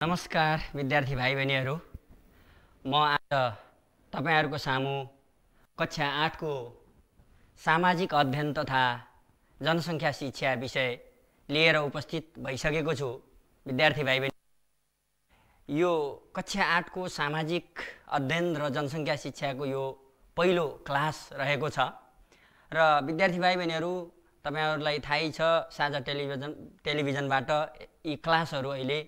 नमस्कार विद्यार्थी भाइ बहिनीहरू, म आज तपाईहरुको सामु कक्षा 8 को सामाजिक अध्ययन तथा जनसङ्ख्या शिक्षा विषय लिएर उपस्थित भइसकेको छु। विद्यार्थी भाइ बहिनी, यो कक्षा 8 को सामाजिक अध्ययन र जनसङ्ख्या शिक्षाको यो पहिलो क्लास रहेको छ र विद्यार्थी भाइ बहिनीहरू, तपाईहरुलाई थाहै छ साझा टेलिभिजनबाट यी क्लासहरू अहिले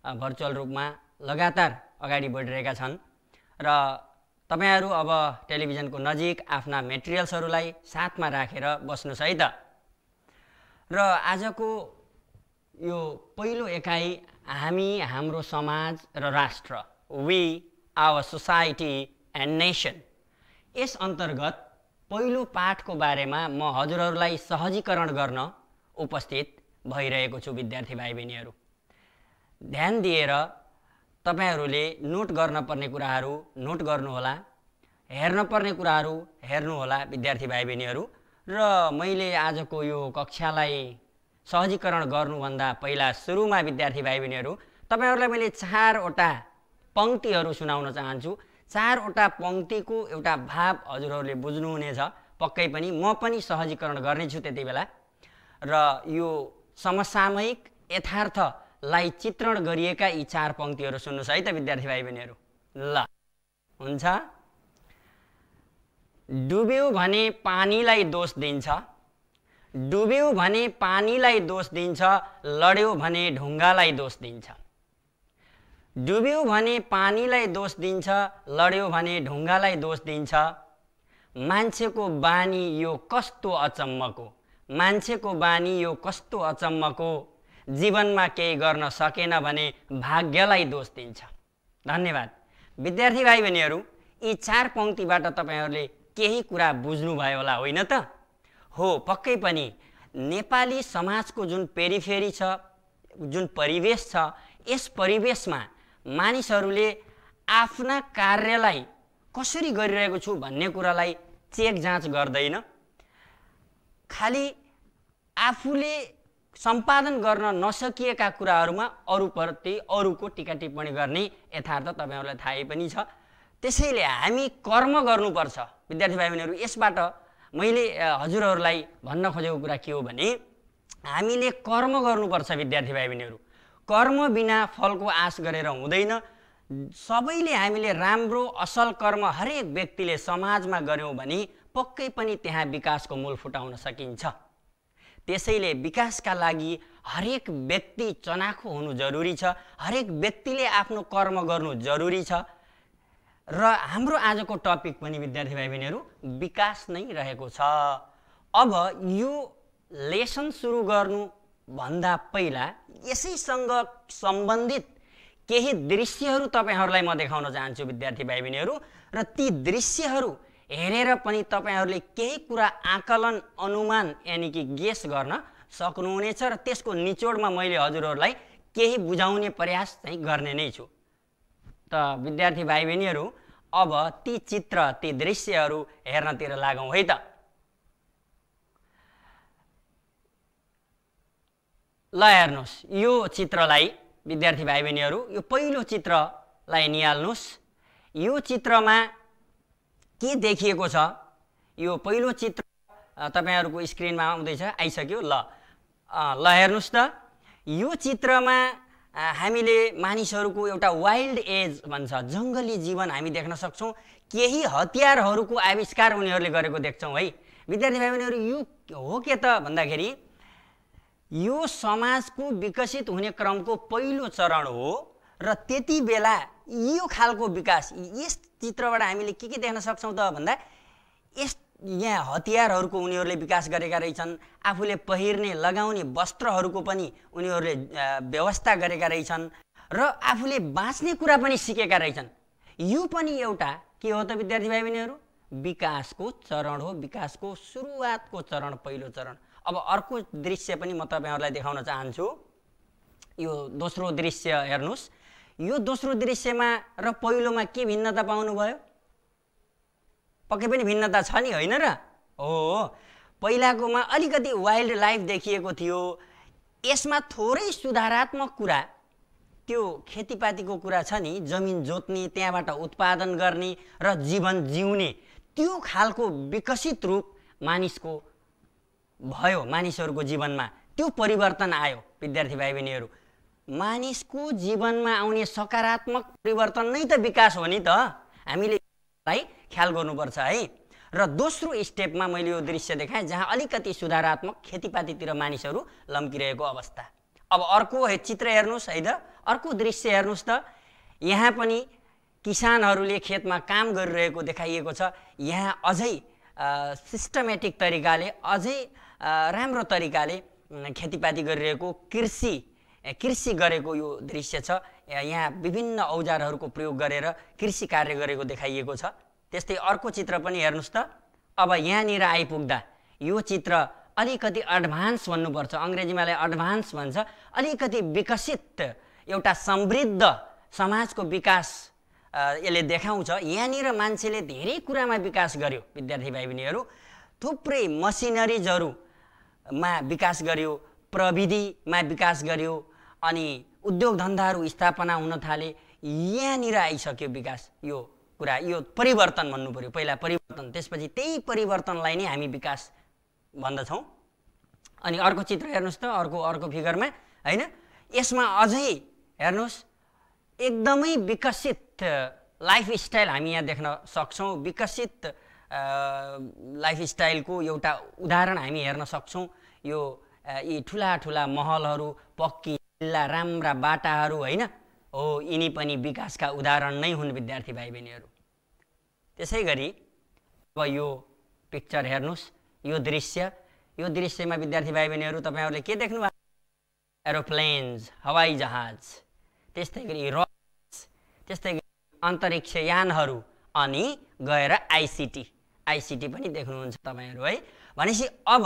भर्चुअल रूपमा लगातार अगाडि बढिरहेका छन् र तपाईहरु अब टेलिभिजनको नजिक आफ्ना मेटेरियल्सहरूलाई साथमा राखेर बस्नुस् है त। र आजको यो पहिलो एकाइ हामी, हाम्रो समाज र राष्ट्र, we, our society and nation, यस अन्तर्गत पहिलो पाठको बारेमा म हजुरहरूलाई सहजीकरण गर्न उपस्थित भइरहेको छु। विद्यार्थी भाइ बहिनीहरू, ध्यान दिएर तपाईहरुले नोट गर्न पर्ने कुराहरू नोट गर्नुहोला, हेर्न पर्ने कुराहरू हेर्नुहोला विद्यार्थी भाइ बहिनीहरू। र मैले आजको यो कक्षालाई सहजीकरण गर्नुभन्दा पहिला सुरुमा विद्यार्थी भाइ बहिनीहरू, तपाईहरुलाई मैले 4 वटा पंक्तिहरू सुनाउन चाहन्छु। 4 वटा पंक्तिको एउटा भाव हजुरहरूले बुझ्नुहुनेछ पक्कै पनि, म पनि सहजीकरण गर्नेछु त्यति बेला। र यो समसामयिक यथार्थलाई चित्रण गरिएका यी 4 पंक्तिहरू सुन्नुस् है त विद्यार्थी भाइ बहिनीहरू। ल हुन्छ। डुब्यो भने पानीलाई दोष दिन्छ, डुब्यो भने पानीलाई दोष दिन्छ, लड्यो भने ढुङ्गालाई दोष दिन्छ। डुब्यो भने पानीलाई दोष दिन्छ, लड्यो भने ढुङ्गालाई दोष दिन्छ। मान्छेको बानी यो कस्तो अचम्मको, मान्छेको बानी यो कस्तो अचम्मको, जीवनमा केही गर्न सकेन भने भाग्यलाई दोष दिन्छ। धन्यवाद। विद्यार्थी भाइ बहिनीहरू, यी 4 पंक्तिबाट तपाईहरुले केही कुरा बुझ्नुभयो होला होइन त? हो, पक्कै पनि नेपाली समाजको जुन पेरिफेरी छ, जुन परिवेश छ, यस परिवेशमा मानिसहरूले आफ्ना कार्यलाई कसरी गरिरहेको छु भन्ने कुरालाई चेक जाँच गर्दैन। खाली आफूले सम्पादन गर्न नसकिएका कुराहरूमा अरूप्रति अरूको टीका टिप्पणी गर्ने यथार्थ तपाईहरुलाई थाहै पनि छ। त्यसैले हामी कर्म गर्नुपर्छ विद्यार्थी भाइ बहिनीहरू। यसबाट मैले हजुरहरूलाई भन्न खोजेको कुरा के हो भने, हामीले कर्म गर्नुपर्छ विद्यार्थी भाइ बहिनीहरू। कर्म बिना फलको आश गरेर हुँदैन। सबैले हामीले राम्रो असल कर्म हरेक व्यक्तिले समाजमा गर्यौं भने पक्कै पनि त्यहाँ विकासको मूल फुटाउन सकिन्छ। त्यसैले विकासका लागि हरेक व्यक्ति चनाखो हुनु जरुरी छ, हरेक व्यक्तिले आफ्नो कर्म गर्नु जरुरी छ। र हाम्रो आजको टपिक पनि विद्यार्थी भाइ बहिनीहरू विकास नै रहेको छ। अब यो लेसन सुरु गर्नु भन्दा पहिला यसैसँग सम्बन्धित केही दृश्यहरू तपाईहरुलाई म देखाउन चाहन्छु विद्यार्थी भाइ बहिनीहरू। र ती दृश्यहरू हेरेर पनि तपाईहरुले केही कुरा आकलन, अनुमान यानी कि गेस गर्न सक्नुहुनेछ र त्यसको निचोडमा मैले हजुरहरूलाई केही बुझाउने प्रयास चाहिँ गर्ने नै छु। त विद्यार्थी भाइ बहिनीहरू, अब ती चित्र, ती दृश्यहरू हेर्नतिर लागौं है त। ल हेर्नुस्, यो चित्रलाई विद्यार्थी भाइ बहिनीहरू, यो पहिलो चित्रलाई निहाल्नुस्। यो चित्रमा के देखिएको छ? यो पहिलो चित्र तपाईहरुको स्क्रिनमा आउँदैछ, आइसक्यो। ल हेर्नुस् त। यो चित्रमा हामीले मानिसहरूको एउटा वाइल्ड एज भन्छ, जंगली जीवन हामी देख्न सक्छौं। केही हतियारहरूको आविष्कार उनीहरूले गरेको देख्छौं है विद्यार्थी भाइ बहिनीहरू। यो हो के त भन्दाखेरि यो समाजको विकसित हुने क्रमको पहिलो चरण हो र त्यति बेला यो खालको विकास, यस चित्रबाट हामीले के देख्न सक्छौं त भन्दा, यस यहाँ हतियारहरूको उनीहरूले विकास गरेका रहेछन्। आफूले पहिर्ने, लगाउने वस्त्रहरूको पनि उनीहरूले व्यवस्था गरेका रहेछन् र आफूले बाँच्ने कुरा पनि सिकेका रहेछन्। यो पनि एउटा के हो त विद्यार्थी भाइ बहिनीहरू? विकासको चरण हो, विकासको सुरुवातको चरण, पहिलो चरण। अब अर्को दृश्य पनि म तपाईहरुलाई देखाउन चाहन्छु। यो दोस्रो दृश्य हेर्नुस्। यो दोस्रो दृश्यमा र पहिलोमा के भिन्नता पाउनुभयो? पक्कै पनि भिन्नता छ नि, होइन र? हो, पहिलाकोमा अलिकति वाइल्ड लाइफ देखिएको थियो। यसमा थोरै सुधारात्मक कुरा त्यो खेतीपातीको कुरा छ नि, जमिन जोत्ने, त्यहाँबाट उत्पादन गर्ने र जीवन जिउने, त्यो खालको विकसित रूप मानिसको भयो, मानिसहरूको जीवनमा त्यो परिवर्तन आयो। विद्यार्थी भाइ बहिनीहरू, मानिसको जीवनमा आउने सकारात्मक परिवर्तन नै त विकास हो नि त, हामीले यसलाई ख्याल गर्नुपर्छ है। र दोस्रो स्टेपमा मैले यो दृश्य देखाएँ जहाँ अलिकति सुधारात्मक खेतीपातीतिर मानिसहरू लम्किरहेको अवस्था। अब अर्को चित्र हेर्नुहोस् है त, अर्को दृश्य हेर्नुहोस् त। यहाँ पनि किसानहरूले खेतमा काम गरिरहेको देखाइएको छ। यहाँ अझै सिस्टमेटिक तरिकाले, अझै राम्रो तरिकाले खेतीपाती गरिरहेको, कृषि गरेको यो दृश्य छ। यहाँ विभिन्न औजारहरूको प्रयोग गरेर कृषि कार्य गरेको देखाइएको छ। त्यस्तै अर्को चित्र पनि हेर्नुहोस् त। अब यहाँनिर आइपुग्दा यो चित्र अलिकति एडभान्स भन्नुपर्छ, अङ्ग्रेजीमा एडभान्स भन्छ, अलिकति विकसित एउटा समृद्ध समाजको विकास यसले देखाउँछ। यहाँनिर मान्छेले धेरै कुरामा विकास गर्यो विद्यार्थी भाइ बहिनीहरू, थुप्रै मसिनरिजहरूमा विकास गर्यो, प्रविधिमा विकास गर्यो, अनि उद्योग धन्दाहरू स्थापना हुन थाले। यहाँनिर आइसक्यो विकास। यो कुरा, यो परिवर्तन भन्नु पर्यो, पहिला परिवर्तन, त्यसपछि त्यही परिवर्तनलाई नै हामी विकास भन्दछौँ। अनि अर्को चित्र हेर्नुहोस् त, अर्को फिगरमा हैन, यसमा अझै हेर्नुहोस् एकदमै विकसित लाइफस्टाइल हामी यहाँ देख्न सक्छौँ। विकसित लाइफस्टाइलको एउटा उदाहरण हामी हेर्न सक्छौँ। यो यी ठुला महलहरू, पक्की किल्ला, राम्रा बाटाहरू हैन, हो यिनी पनि विकासका उदाहरण नै हुन् विद्यार्थी भाइ बहिनीहरू। त्यसै गरी अब यो पिक्चर हेर्नुहोस्, यो दृश्यमा विद्यार्थी भाइ बहिनीहरू तपाईहरुले के देख्नु भएको? एरोप्लेन्स, हवाई जहाज, त्यस्तै गरी रकेट्स, त्यस्तै गरी अन्तरिक्ष यानहरू, अनि गएर आईसीटी पनि देख्नुहुन्छ तपाईहरु है। भनेपछि अब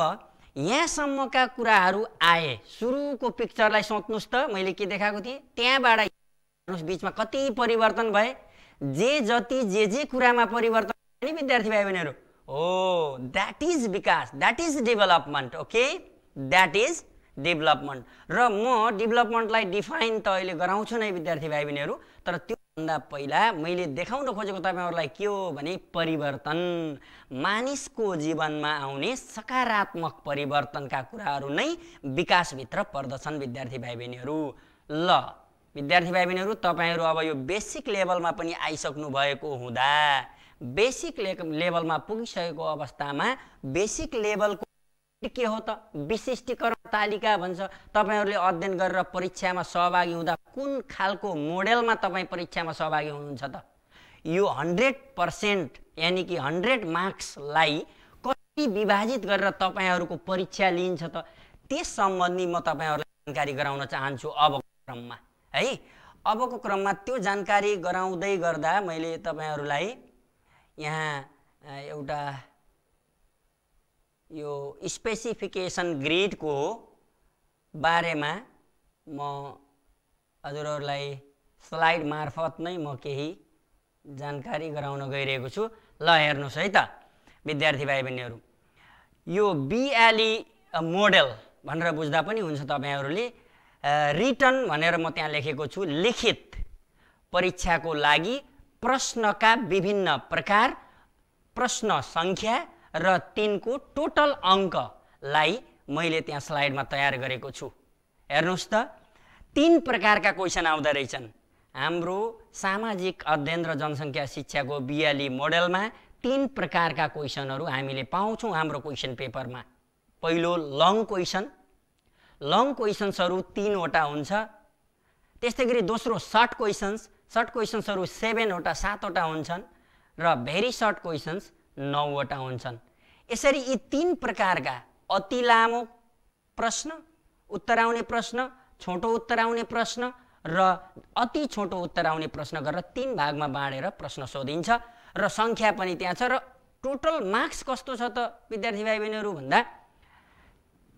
यहाँसम्मका कुराहरू आए। सुरुको पिक्चरलाई सोच्नुस् त, मैले के देखाएको थिएँ, त्यहाँबाट हेर्नुस् बीचमा कति परिवर्तन भए। जे कुरामा परिवर्तन नि विद्यार्थी भाइ बहिनीहरू, हो द्याट इज विकास, that is development. Okay, that is development. र म डेभलपमेन्टलाई डिफाइन त अहिले गराउँछु नै विद्यार्थी भाइ बहिनीहरू, तर त्योभन्दा पहिला मैले देखाउन खोजेको तपाईहरुलाई के हो भने परिवर्तन, मानिसको जीवनमा आउने सकारात्मक परिवर्तनका कुराहरू नै विकासभित्र पर्दछन् विद्यार्थी भाइ बहिनीहरू। ल विद्यार्थी भाइ बहिनीहरू, तपाईहरु अब यो बेसिक लेभलमा पनि आइसक्नु भएको हुँदा, बेसिक लेभलमा पुगिसकेको अवस्थामा बेसिक लेभलको के हो त? विशिष्टीकरण तालिका भन्छ। तपाईहरुले अध्ययन गरेर परीक्षामा सहभागी हुँदा कुन खालको मोडेलमा तपाई परीक्षामा सहभागी हुनुहुन्छ त? यो 100% यानी कि 100 मार्क्सलाई कति विभाजित गरेर तपाईहरुको परीक्षा लिन्छ त? त्यस सम्बन्धी म तपाईहरुलाई जानकारी गराउन चाहन्छु अबको क्रममा है। अबको क्रममा त्यो जानकारी गराउँदै गर्दा मैले तपाईहरुलाई यहाँ एउटा यो स्पेसिफिकेसन ग्रिडको बारेमा म हजुरहरूलाई स्लाइड मार्फत नै म केही जानकारी गराउन गइरहेको छु। ल हेर्नुस् है त विद्यार्थी भाइ बहिनीहरू, यो BLE मोडेल भनेर बुझ्दा पनि हुन्छ तपाईहरुले। रिटन भनेर म त्यहाँ लेखेको छु, लिखित परीक्षाको लागि प्रश्नका विभिन्न प्रकार, प्रश्न संख्या र तिनको टोटल अङ्कलाई मैले त्यहाँ स्लाइडमा तयार गरेको छु। हेर्नुस् त, 3 प्रकारका क्वेशन आउँदा रहेछन्। हाम्रो सामाजिक अध्ययन र जनसङ्ख्या शिक्षाको BLE मोडेलमा 3 प्रकारका क्वेशनहरू हामीले पाउँछौँ हाम्रो क्वेशन पेपरमा। पहिलो लङ क्वेशन्सहरू 3 वटा हुन्छ। त्यस्तै गरी दोस्रो सर्ट क्वेशन्सहरू 7 वटा 7 वटा हुन्छन् र भेरी सर्ट क्वेशन्स 9 वटा हुन्छन्। यसरी यी 3 प्रकारका अति लामो प्रश्न, उत्तर आउने प्रश्न, छोटो उत्तर आउने प्रश्न र अति छोटो उत्तर आउने प्रश्न गरेर 3 भागमा बाँडेर प्रश्न सोधिन्छ र संख्या पनि त्यहाँ छ। र टोटल मार्क्स कस्तो छ त विद्यार्थी भाइ बहिनीहरू भन्दा,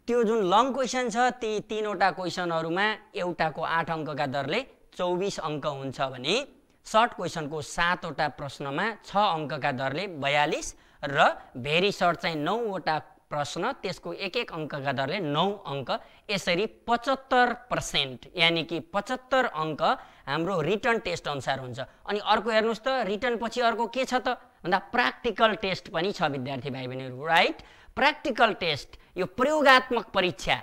त्यो जुन लङ क्वेशन छ ती 3 वटा क्वेशनहरूमा एउटाको 8 अङ्कका दरले 24 अङ्क हुन्छ भने सर्ट क्वेशनको 7 वटा प्रश्नमा 6 अङ्कका दरले 42 र भेरी सर्ट चाहिँ 9 वटा प्रश्न, त्यसको एक एक अङ्कका दरले 9 अङ्क, यसरी 75% यानि कि 75 अङ्क हाम्रो रिटन टेस्ट अनुसार हुन्छ। अनि अर्को हेर्नुहोस् त, रिटन पछि अर्को के छ त भन्दा प्र्याक्टिकल टेस्ट पनि छ विद्यार्थी भाइ बहिनीहरू, राइट। प्र्याक्टिकल टेस्ट यो प्रयोगात्मक परीक्षा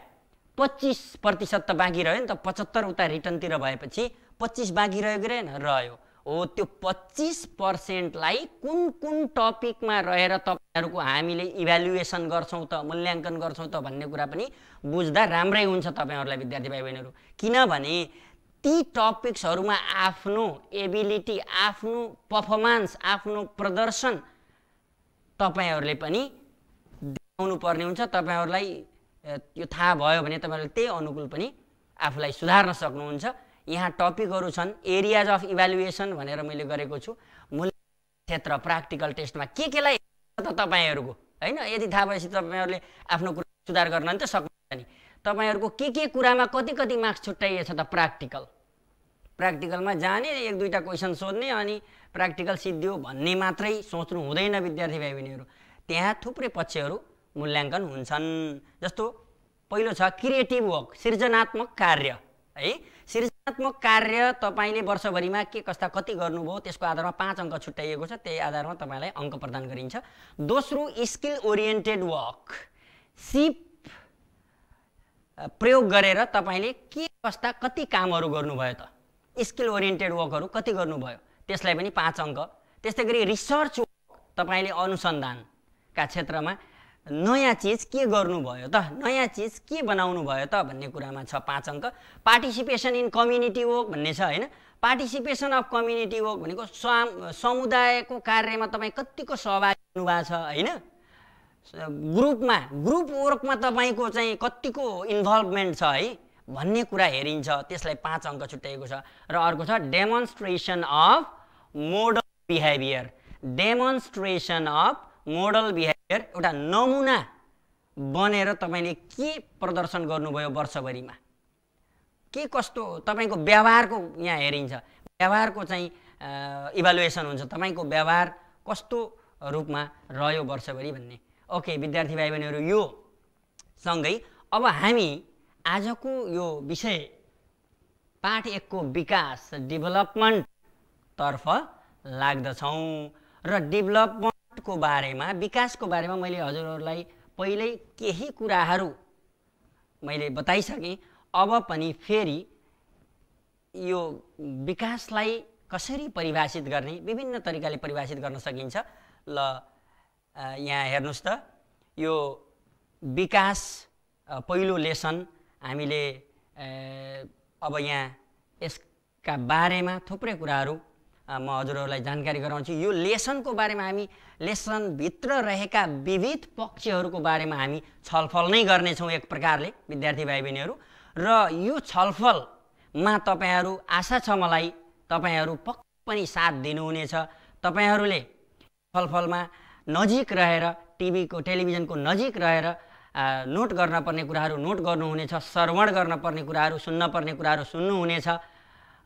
25% त बाँकी रह्यो नि त, 75 उता रिटनतिर भएपछि 25 बाँकी रह्यो कि रहेन, रह्यो। हो, त्यो 25% लाई कुन कुन टपिकमा रहेर तपाईहरुको हामीले इभ्यालुएसन गर्छौं त, मूल्याङ्कन गर्छौं त भन्ने कुरा पनि बुझ्दा राम्रै हुन्छ तपाईहरुलाई विद्यार्थी भाइ बहिनीहरु। किनभने ती टपिक्सहरुमा आफ्नो एबिलिटी, आफ्नो परफर्मेन्स, आफ्नो प्रदर्शन तपाईहरुले पनि देखाउनु पर्ने हुन्छ। तपाईहरुलाई यो थाहा भयो भने तपाईहरुले त्यही अनुकूल पनि आफुलाई सुधार्न सक्नुहुन्छ। यहाँ टपिकहरु छन्, एरियाज अफ इभ्यालुएसन भनेर मैले गरेको छु। मूल्य क्षेत्र प्र्याक्टिकल टेस्टमा के लाई त तपाईहरुको हैन, यदि थाहा भएपछि तपाईहरुले आफ्नो कुरा सुधार गर्न नि त सक्नुहुन्छ नि। तपाईहरुको के कुरामा कति मार्क्स छुट्याइएछ त प्र्याक्टिकलमा जाने, एक दुईटा क्वेशन सोध्ने अनि प्र्याक्टिकल सिद्धियो भन्ने मात्रै सोच्नु हुँदैन विद्यार्थी भाइ बहिनीहरु। त्यहाँ थुप्रै पक्षहरु मूल्याङ्कन हुन्छन्। जस्तो पहिलो छ क्रिएटिभ वर्क, सृजनात्मक कार्य है। सृजनात्मक कार्य तपाईले वर्षभरिमा के कस्ता कति गर्नुभयो त्यसको आधारमा 5 अङ्क छुट्याइएको छ, त्यही आधारमा तपाईलाई अङ्क प्रदान गरिन्छ। दोस्रो स्किल ओरिएन्टेड वर्क, सिप प्रयोग गरेर तपाईले के कस्ता कति कामहरु गर्नुभयो त, स्किल ओरिएन्टेड वर्कहरु कति गर्नुभयो त्यसलाई पनि 5 अङ्क। त्यस्तै गरी रिसर्च वर्क, तपाईले अनुसन्धानका क्षेत्रमा नयाँ चीज के गर्नुभयो त, नयाँ चीज के बनाउनु भयो त भन्ने कुरामा छ 5 अङ्क। पार्टिसिपेसन इन कम्युनिटी वर्क भन्ने छ हैन। पार्टिसिपेसन अफ कम्युनिटी वर्क भनेको समुदायको कार्यमा तपाई कतिको सहभागी हुनुभएको छ हैन। ग्रुप वर्कमा तपाईको चाहिँ कतिको इन्भल्भमेन्ट छ है भन्ने कुरा हेरिन्छ, त्यसलाई 5 अङ्क छुट्याएको छ। र अर्को छ demonstration of model behaviour. Demonstration of model behaviour, एउटा नमुना बनेर तपाईले के प्रदर्शन गर्नुभयो वर्षभरिमा, के कस्तो तपाईको व्यवहारको यहाँ हेरिन्छ, व्यवहारको चाहिँ इभ्यालुएसन हुन्छ, तपाईको व्यवहार कस्तो रूपमा रह्यो वर्षभरि भन्ने। ओके विद्यार्थी भाइ बहिनीहरु, यो सँगै अब हामी आजको यो विषय पाठ 1 को विकास डेभलपमेन्ट तर्फ लाग्दछौं। र डेभलपमेन्टको बारेमा, विकासको बारेमा मैले हजुरहरुलाई पहिल्यै केही कुराहरु मैले बताइसके। अब पनि फेरि यो विकासलाई कसरी परिभाषित गर्ने, विभिन्न तरिकाले परिभाषित गर्न सकिन्छ। ल यहाँ हेर्नुस् त, यो विकास पहिलो लेसन हामीले अब यहाँ यसका बारेमा थुप्रै कुराहरु म हजुरहरुलाई जानकारी गराउँछु। यो लेसनको बारेमा हामी लेसन भित्र रहेका विविध पक्षहरुको बारेमा हामी छलफल नै गर्ने छौं एक प्रकारले विद्यार्थी भाइ बहिनीहरु। र यो छलफलमा तपाईहरु, आशा छ मलाई तपाईहरु पक्कै पनि साथ दिनुहुनेछ। तपाईहरुले छलफलमा नजिक रहेर, टेलिभिजनको नजिक रहेर नोट गर्न पर्ने कुराहरु नोट गर्नुहुनेछ, श्रवण गर्न पर्ने कुराहरु, सुन्न पर्ने कुराहरु सुन्नुहुनेछ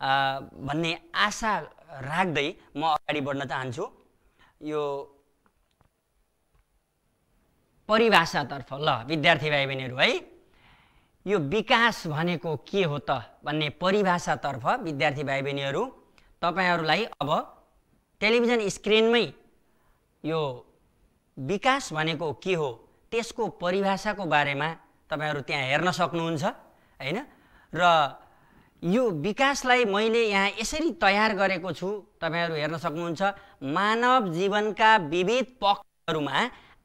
भन्ने आशा राख्दै म अगाडि बढ्न चाहन्छु। यो परिभाषातर्फ ल विद्यार्थी भाइ बहिनीहरु है, यो विकास भनेको के हो त भन्ने परिभाषातर्फ विद्यार्थी भाइ बहिनीहरु तपाईहरुलाई अब टेलिभिजन स्क्रिनमै यो विकास भनेको के हो त्यसको परिभाषाको बारेमा तपाईहरु त्यहाँ हेर्न सक्नुहुन्छ हैन। र यो विकासलाई मैले यहाँ यसरी तयार गरेको छु, तपाईहरु हेर्न सक्नुहुन्छ। मानव जीवनका विविध पक्षहरुमा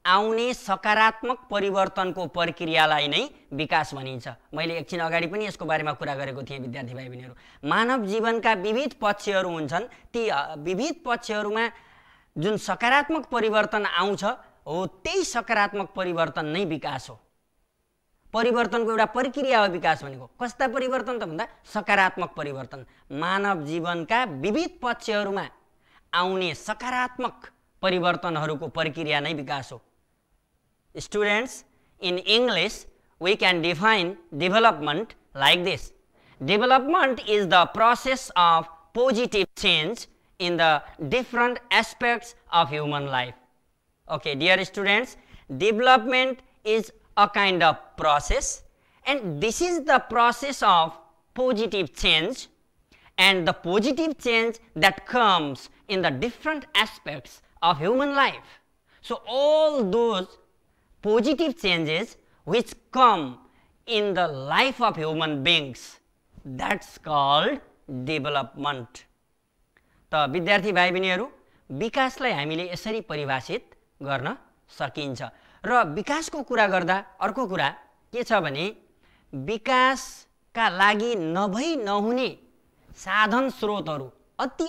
आउने सकारात्मक परिवर्तनको प्रक्रियालाई नै विकास भनिन्छ। मैले एकछिन अगाडि पनि यसको बारेमा कुरा गरेको थिएँ विद्यार्थी भाइ बहिनीहरु। मानव जीवनका विविध पक्षहरु हुन्छन्, ती विविध पक्षहरुमा जुन सकारात्मक परिवर्तन आउँछ हो त्यही सकारात्मक परिवर्तन नै विकास हो। परिवर्तनको एउटा प्रक्रिया हो विकास भनेको। कस्ता परिवर्तन त भन्दा सकारात्मक परिवर्तन। मानव जीवनका विविध पक्षहरुमा आउने सकारात्मक परिवर्तनहरुको प्रक्रिया नै विकास हो। Students, in English we can define development like this. Development is the process of positive change in the different aspects of human life. Okay, dear students, development is a kind of process, and this is the process of positive change, and the positive change that comes in the different aspects of human life. So, all those positive changes which come in the life of human beings, that's called development. त विद्यार्थी भाइ बहिनीहरू, विकासलाई हामीले यसरी परिभाषित गर्न सकिन्छ। र विकासको कुरा गर्दा अर्को कुरा के छ भने विकासका लागि नभई नहुने साधन स्रोतहरू, अति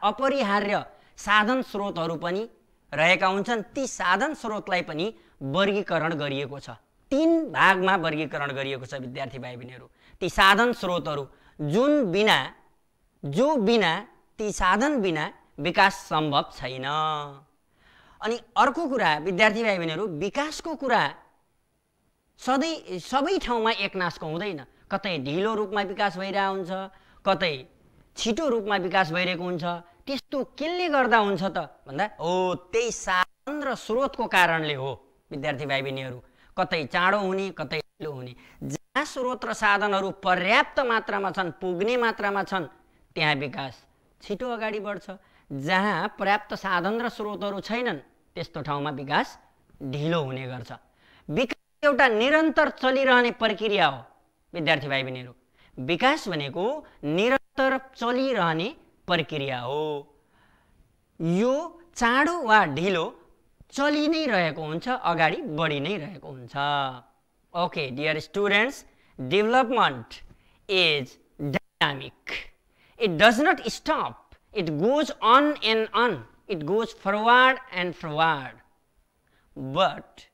अपरिहार्य साधन स्रोतहरू पनि रहेका हुन्छन्। ती साधन स्रोतलाई पनि वर्गीकरण गरिएको छ, 3 भागमा वर्गीकरण गरिएको छ विद्यार्थी भाइ बहिनीहरू। ती साधन स्रोतहरू जो बिना ती साधन बिना विकास सम्भव छैन। अनि अर्को कुरा विद्यार्थी भाइ बहिनीहरू, विकासको कुरा सबै ठाउँमा एकनासको हुँदैन। कतै ढिलो रूपमा विकास भइरहेको हुन्छ, कतै छिटो रूपमा विकास भइरहेको हुन्छ। त्यस्तो केले गर्दा हुन्छ त भन्दा त्यही साधन र स्रोतको कारणले हो विद्यार्थी भाइ बहिनीहरू। कतै चाँडो हुने, कतै ढिलो हुने। जहाँ स्रोत र साधनहरू पर्याप्त मात्रामा छन्, पुग्ने मात्रामा छन्, त्यहाँ विकास छिटो अगाडि बढ्छ। जहाँ पर्याप्त साधन र स्रोतहरू छैनन्, त्यस्तो ठाउँमा विकास ढिलो हुने गर्छ। विकास एउटा निरन्तर चलिरहने प्रक्रिया हो विद्यार्थी भाइ बहिनीहरू। विकास भनेको निरन्तर चलिरहने प्रक्रिया हो। यो चाँडो वा ढिलो चलि नै रहेको हुन्छ, अगाडि बढी नै रहेको हुन्छ। Okay dear students, development is dynamic. It does not stop. It goes on and on. It goes forward and forward. But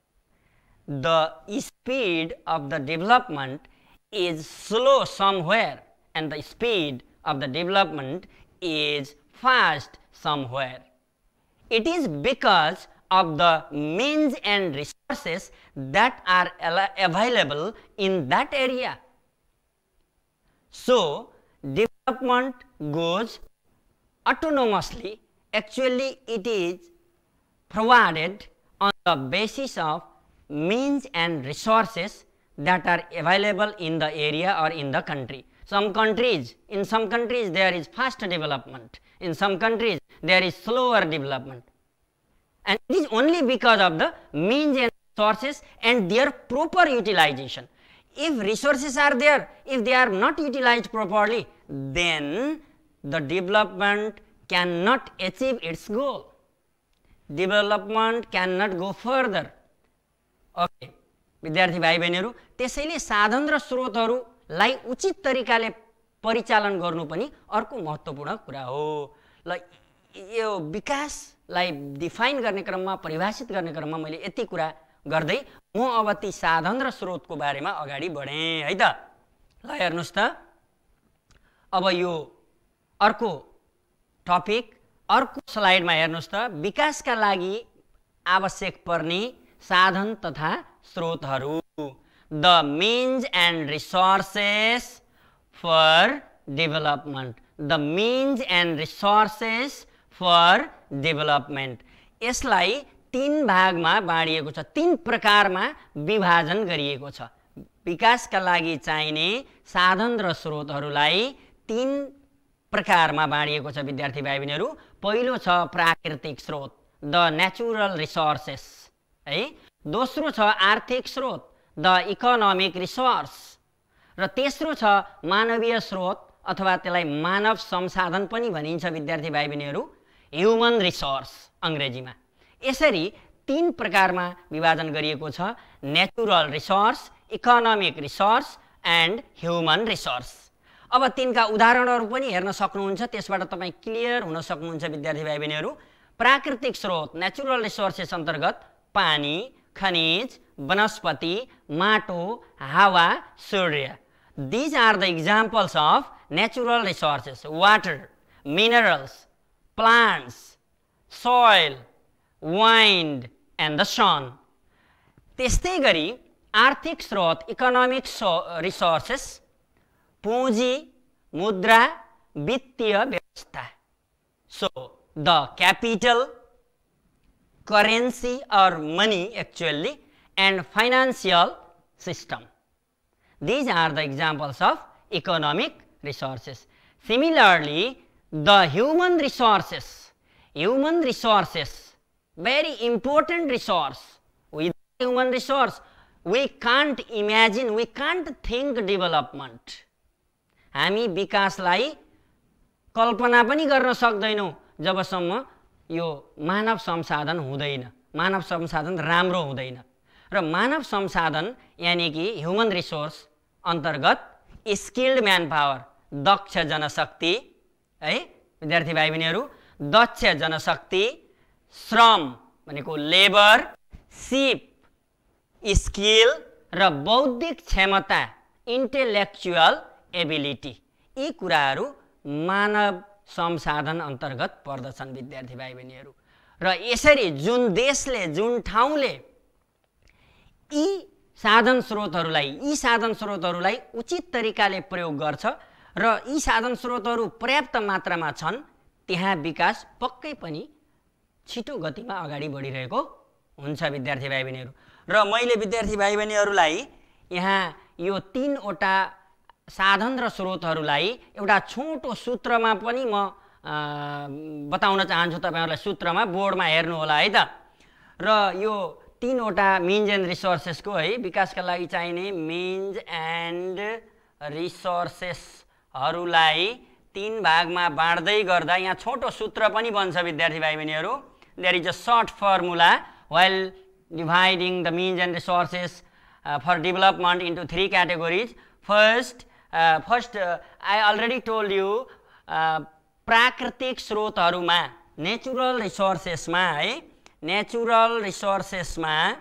the speed of the development is slow somewhere, and the speed of the development is fast somewhere. It is because of the means and resources that are available in that area. So, development goes autonomously. Actually, it is provided on the basis of means and resources that are available in the area or in the country. In some countries there is fast development, in some countries there is slower development, and it is only because of the means and resources and their proper utilization. If resources are there, if they are not utilized properly, then the development cannot achieve its goal. Development cannot go further. Okay. विद्यार्थी भाइ बहिनीहरू, त्यसैले साधन र स्रोतहरूलाई उचित तरिकाले परिचालन गर्नु पनि अर्को महत्त्वपूर्ण कुरा हो। ल यो विकासलाई डिफाइन गर्ने क्रममा, परिभाषित गर्ने क्रममा मैले यति कुरा गर्दै म अब ती साधन र स्रोतको बारेमा अगाडि बढेँ है त। ल हेर्नुस् त, अब यो अर्को टपिक, अर्को स्लाइडमा हेर्नुस् त, विकासका लागि आवश्यक पर्ने साधन तथा स्रोतहरू, the means and resources for development, the means and resources for development. यसलाई 3 भागमा बाँडिएको छ, 3 प्रकारमा विभाजन गरिएको छ। विकासका लागि चाहिने साधन र स्रोतहरूलाई 3 प्रकारमा बाँडिएको छ विद्यार्थी भाइ बहिनीहरू। पहिलो छ प्राकृतिक स्रोत, द नेचुरल रिसोर्सेस है। दोस्रो छ आर्थिक स्रोत, द इकोनोमिक रिसोर्स, र तेस्रो छ मानवीय स्रोत अथवा त्यसलाई मानव संसाधन पनि भनिन्छ विद्यार्थी भाइ बहिनीहरू, ह्युमन रिसोर्स अंग्रेजीमा। यसरी 3 प्रकारमा विभाजन गरिएको छ, natural resource, economic resource and human resource. अब तिनका उदाहरणहरू पनि हेर्न सक्नुहुन्छ, त्यसबाट तपाई क्लियर हुन सक्नुहुन्छ विद्यार्थी भाइ बहिनीहरू। प्राकृतिक स्रोत नेचुरल रिसोर्सेस अन्तर्गत पानी, खनिज, वनस्पति, माटो, हावा, सूर्य। These are the examples of natural resources: water, minerals, plants, soil, wind and the sun. त्यस्तै गरी आर्थिक स्रोत इकोनोमिक रिसोर्सेस, पुँजी, मुद्रा, वित्तीय व्यवस्था। So the capital, currency or money actually, and financial system. These are the examples of economic resources. Similarly, the human resources, very important resource. Without human resource, we can't imagine, we can't think development. हामी विकासलाई कल्पना पनि गर्न सक्दैनौं जबसम्म यो मानव संसाधन हुँदैन, मानव संसाधन राम्रो हुँदैन। र मानव संसाधन यानी कि ह्युमन रिसोर्स अन्तर्गत स्किल्ड म्यान पावर, दक्ष जनशक्ति है विद्यार्थी भाइ बहिनीहरु, दक्ष जनशक्ति, श्रम भनेको लेबर, सिप स्किल र बौद्धिक क्षमता इन्टेलेक्चुअल एबिलिटी, यी कुराहरू मानव संसाधन अन्तर्गत पर्दछन् विद्यार्थी भाइ बहिनीहरु। र यसरी जुन देशले, जुन ठाउँले यी साधन स्रोतहरूलाई उचित तरिकाले प्रयोग गर्छ र यी साधन स्रोतहरू पर्याप्त मात्रामा छन्, त्यहाँ विकास पक्कै पनि छिटो गतिमा अगाडि बढिरहेको हुन्छ विद्यार्थी भाइ बहिनीहरु। र मैले विद्यार्थी भाइ बहिनीहरुलाई यहाँ यो तीनवटा साधन र स्रोतहरूलाई एउटा छोटो सूत्रमा पनि म बताउन चाहन्छु तपाईहरुलाई। सूत्रमा बोर्डमा हेर्नु होला है त। र यो तीनवटा मिन्स एन्ड रिसोर्सेसको है विकासका लागि चाहिने मिन्स एन्ड रिसोर्सेसहरूलाई तीन भागमा बाँड्दै गर्दा यहाँ छोटो सूत्र पनि बन्छ विद्यार्थी भाइ बहिनीहरु। There is a short formula while dividing the means and resources for development into three categories. First, I already told you प्राकृतिक स्रोतहरुमा, नेचुरल रिसोर्सेसमा है, नेचुरल रिसोर्सेसमा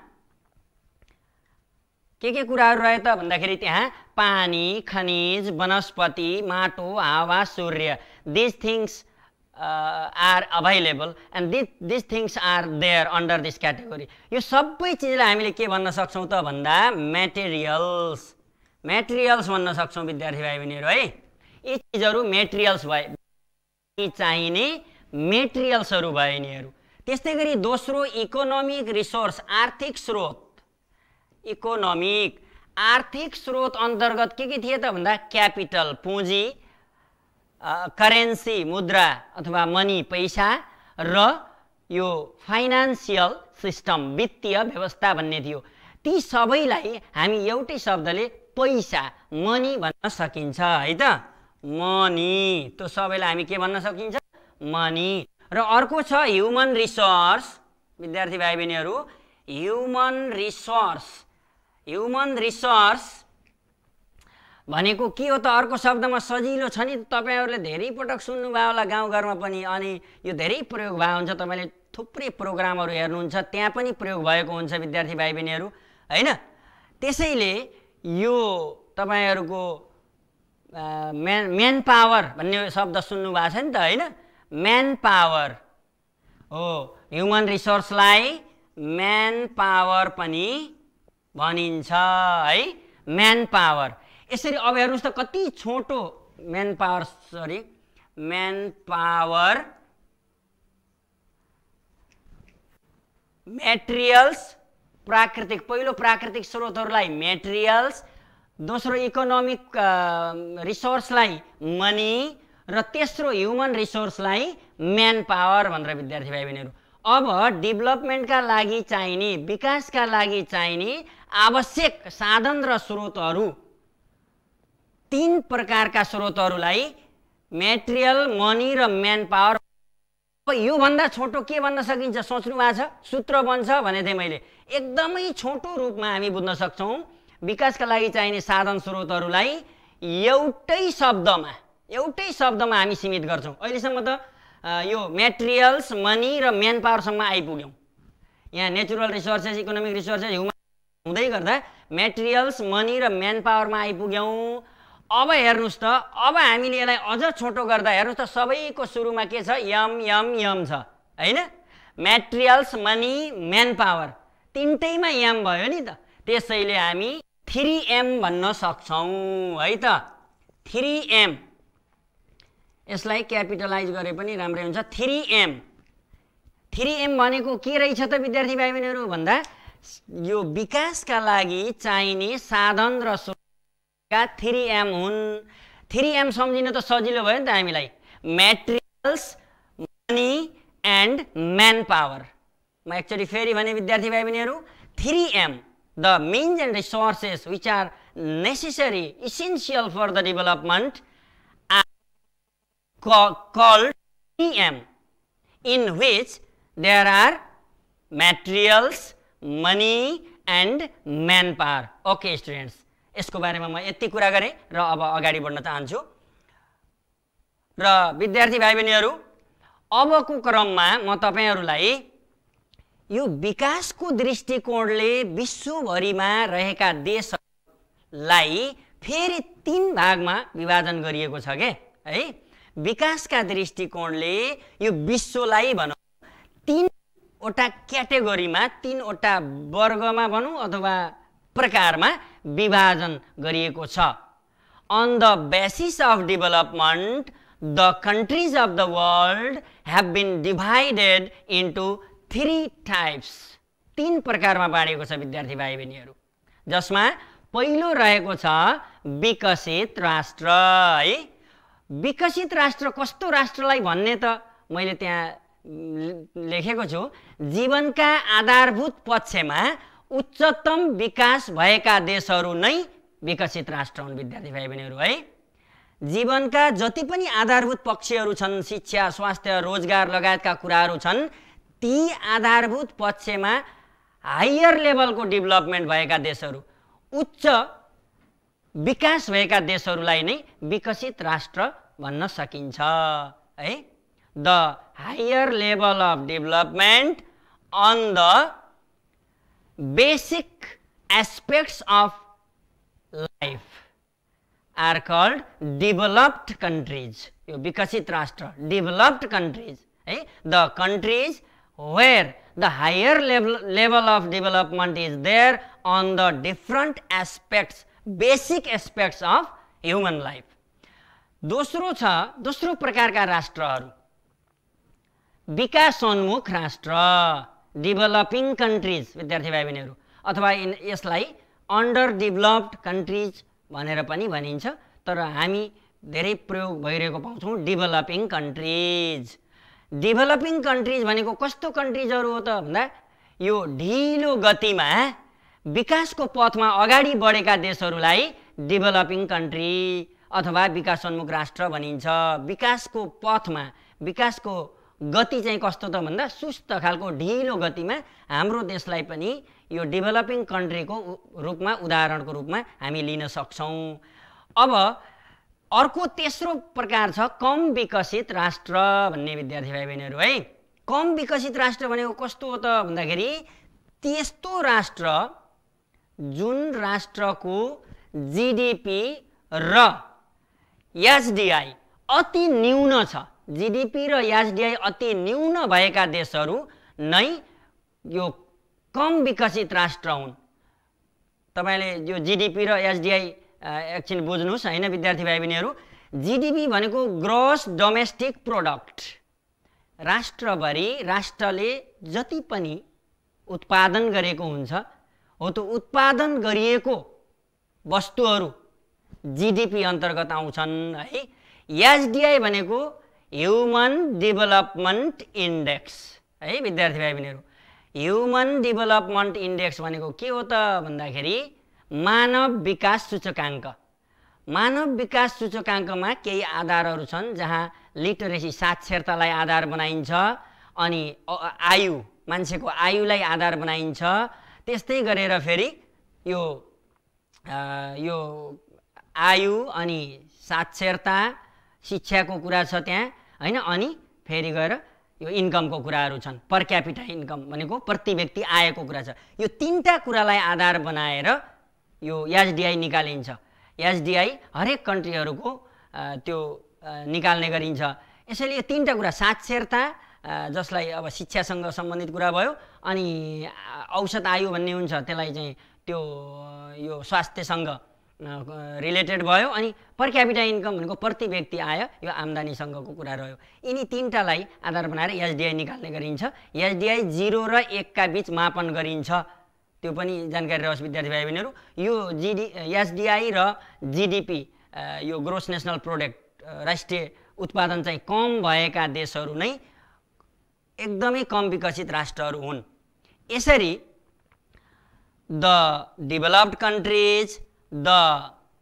के कुराहरु रहे त भन्दाखेरि त्यहाँ पानी, खनिज, वनस्पति, माटो, हावा, सूर्य, these things are available and these things are there under this category. यो सबै चीजलाई हामीले के भन्न सक्छौं त भन्दा materials भन्न सक्छौं विद्यार्थी भाइ बहिनीहरु है। यी चीजहरु मेटेरियल्स भए, चाहिने मेटेरियल्सहरु भए यिनीहरु। त्यस्तै गरी दोस्रो इकोनोमिक रिसोर्स, आर्थिक स्रोत। इकोनोमिक आर्थिक स्रोत अन्तर्गत के थिए त भन्दा क्यापिटल, पुँजी, करेन्सी, मुद्रा अथवा मनी, पैसा र यो फाइनान्शियल सिस्टम, वित्तीय व्यवस्था भन्ने थियो। ती सबैलाई हामी एउटै शब्दले पैसा, मनी भन्न सकिन्छ है त। मनी, त्यो सबैलाई हामी के भन्न सकिन्छ? मनी। र अर्को छ ह्युमन रिसोर्स विद्यार्थी भाइ बहिनीहरु। ह्युमन रिसोर्स भनेको के हो त? अर्को शब्दमा सजिलो छ नि, तपाईहरुले धेरै पटक सुन्नु भयो होला गाउँघरमा पनि, अनि यो धेरै प्रयोग भएको हुन्छ। तपाईले थुप्रै प्रोग्रामहरु हेर्नुहुन्छ, त्यहाँ पनि प्रयोग भएको हुन्छ विद्यार्थी भाइ बहिनीहरु हैन। त्यसैले यो तपाईहरुको म्यान पावर भन्ने शब्द सुन्नु भएको छ नि त हैन। म्यान पावर हो, ह्युमन रिसोर्सलाई म्यान पावर पनि भनिन्छ है, म्यान पावर। यसरी अब हेर्नुस् त कति छोटो म्यान पावर मेटेरियल्स, प्राकृतिक, पहिलो प्राकृतिक स्रोतहरुलाई मेटेरियल्स, दोस्रो इकोनोमिक रिसोर्सलाई मनी र तेस्रो ह्युमन रिसोर्सलाई म्यान पावर भनेर विद्यार्थी भाइ बहिनीहरु। अब डेभलपमेन्टका लागि चाहिने, विकासका लागि चाहिने आवश्यक साधन र स्रोतहरु, तीन प्रकारका स्रोतहरुलाई मेटेरियल, मनी र म्यान पावर। यो भन्दा छोटो के भन्न सकिन्छ सोच्नु भएको छ? सूत्र बन्छ भने थिए मैले। एकदमै छोटो रूपमा हामी बुझ्न सक्छौं विकासका लागि चाहिने साधन स्रोतहरुलाई एउटै शब्दमा हामी सीमित गर्छौं। अहिलेसम्म त यो मेटेरियल्स, मनी र म्यान पावर सम्म आइपुग्यौं। यहाँ natural resources, economic resources, human हुँदै गर्दा मेटेरियल्स, मनी र म्यान पावरमा आइपुग्यौं। अब हेर्नुस् त, अब हामीले यसलाई अझ छोटो गर्दा हेर्नुस् त सबैको सुरुमा के छ? यम छ हैन। मेटेरियल्स, मनी, म्यान पावर तीनटैमा यम भयो नि त। त्यसैले हामी 3M भन्न सक्छौं है त। 3M यसलाई क्यापिटलाइज गरे पनि राम्रै हुन्छ। 3M भनेको के रहेछ त विद्यार्थी भाइ बहिनीहरु भन्दा यो विकासका लागि चाहिने साधन र स्रोतका 3M हुन्। 3M सम्झिन त सजिलो भयो नि त हामीलाई, materials, money and man power. म एक्चुअली फेरि भने विद्यार्थी भाइ बहिनीहरू, 3M, the means and resources which are necessary, essential for the development are called 3M, in which there are materials, money and manpower. Okay students, यसको बारेमा म यति कुरा गरेँ र अब अगाडि बढ्न चाहन्छु। र विद्यार्थी भाइ बहिनीहरू, अबको क्रममा म तपाईहरुलाई यो विकासको दृष्टिकोणले विश्वभरिमा रहेका देशलाई फेरि 3 भागमा विभाजन गरिएको छ के है। विकासका दृष्टिकोणले यो विश्वलाई भनौं 3 वटा क्याटेगोरीमा, 3 वटा वर्गमा भनौं अथवा प्रकारमा विभाजन गरिएको छ। On the basis of development, the countries of the world have been divided into 3 types. 3 प्रकारमा बाँडिएको छ विद्यार्थी भाइ बहिनीहरू, जसमा पहिलो रहेको छ विकसित राष्ट्र है। विकसित राष्ट्र कस्तो राष्ट्रलाई भन्ने त मैले त्यहाँ लेखेको छु, जीवनका आधारभूत पक्षमा उच्चतम विकास भएका देशहरू नै विकसित राष्ट्र हुन् विद्यार्थी भाइ बहिनीहरू है। जीवनका जति पनि आधारभूत पक्षहरू छन्, शिक्षा, स्वास्थ्य, रोजगार लगायतका कुराहरू छन्, ती आधारभूत पक्षमा हायर लेभलको डेभलपमेन्ट भएका देशहरू, उच्च विकास भएका देशहरूलाई नै विकसित राष्ट्र भन्न सकिन्छ है। The higher level of development on the basic aspects of life are called developed countries. यो विकसित राष्ट्र डेभलप्ड कन्ट्रीज है। The countries where the higher level of development is there on the different aspects, basic aspects of human life. दोस्रो प्रकारका राष्ट्रहरू विकासोन्मुख राष्ट्र, developing countries विद्यार्थी भाइ बहिनीहरू, अथवा यसलाई अन्डर डेभलप्ड कन्ट्रीज भनेर पनि भनिन्छ, तर हामी धेरै प्रयोग भइरहेको पाउँछौँ डेभलपिङ कन्ट्रीज। डेभलपिङ कन्ट्रीज भनेको कस्तो कन्ट्रीजहरू हो त भन्दा यो ढिलो गतिमा विकासको पथमा अगाडि बढेका देशहरूलाई डेभलपिङ कन्ट्री अथवा विकासोन्मुख राष्ट्र भनिन्छ। विकासको पथमा विकासको गति चाहिँ कस्तो त भन्दा सुस्त खालको ढिलो गतिमा हाम्रो देशलाई पनि यो डेभलपिङ कन्ट्रीको रूपमा, उदाहरणको रूपमा हामी लिन सक्छौं। अब अर्को तेस्रो प्रकार छ कम विकसित राष्ट्र भन्ने विद्यार्थी भाइ बहिनीहरू है। कम विकसित राष्ट्र भनेको कस्तो हो त भन्दाखेरि त्यस्तो राष्ट्र जुन राष्ट्रको जीडीपी र एचडीआई अति न्यून छ, जीडीपी र एचडीआई अति न्यून भएका देशहरू नै यो कम विकसित राष्ट्र हुन्। तपाईले यो जीडीपी र एचडीआई एकछिन बुझ्नुस् हैन विद्यार्थी भाइ बहिनीहरू। जीडीपी भनेको ग्रोस डोमेस्टिक प्रोडक्ट, राष्ट्रभरि राष्ट्रले जति पनि उत्पादन गरेको हुन्छ हो त्यो उत्पादन गरिएको वस्तुहरू जीडीपी अन्तर्गत आउँछन् है। एचडीआई भनेको ह्युमन डेभलपमेन्ट इन्डेक्स है विद्यार्थी भाइ बहिनीहरू। ह्युमन डेभलपमेन्ट इन्डेक्स भनेको के हो त भन्दाखेरि मानव विकास सूचकाङ्क। मानव विकास सूचकाङ्कमा केही आधारहरू छन् जहाँ लिटरेसी साक्षरतालाई आधार बनाइन्छ, अनि आयु मान्छेको आयुलाई आधार बनाइन्छ। त्यस्तै गरेर फेरि यो आयु अनि साक्षरता शिक्षाको कुरा छ त्यहाँ हैन। अनि फेरि गएर यो इन्कमको कुराहरू छन्, पर क्यापिटा इन्कम भनेको प्रति व्यक्ति आयको कुरा छ। यो 3टा कुरालाई आधार बनाएर यो एचडीआई निकालिन्छ। एचडीआई हरेक कन्ट्रीहरूको त्यो निकाल्ने गरिन्छ। यसैले यो 3टा कुरा साक्षरता जसलाई अब शिक्षासँग सम्बन्धित कुरा भयो, अनि औसत आयु भन्ने हुन्छ त्यसलाई चाहिँ त्यो यो स्वास्थ्यसँग रिलेटेड भयो, अनि पर क्यापिटा इन्कम भनेको प्रति व्यक्ति आय, यो आम्दानीसँगको कुरा रह्यो। यिनी 3टालाई आधार बनाएर एचडीआई निकाल्ने गरिन्छ। एचडीआई 0 र 1 का बीच मापन गरिन्छ त्यो पनि जानकारी रहोस् विद्यार्थी भाइ बहिनीहरू। यो एसडिआई र जिडिपी यो ग्रोस नेसनल प्रोडक्ट राष्ट्रिय उत्पादन चाहिँ कम भएका देशहरू नै एकदमै कम विकसित राष्ट्रहरू हुन्। यसरी the developed countries, the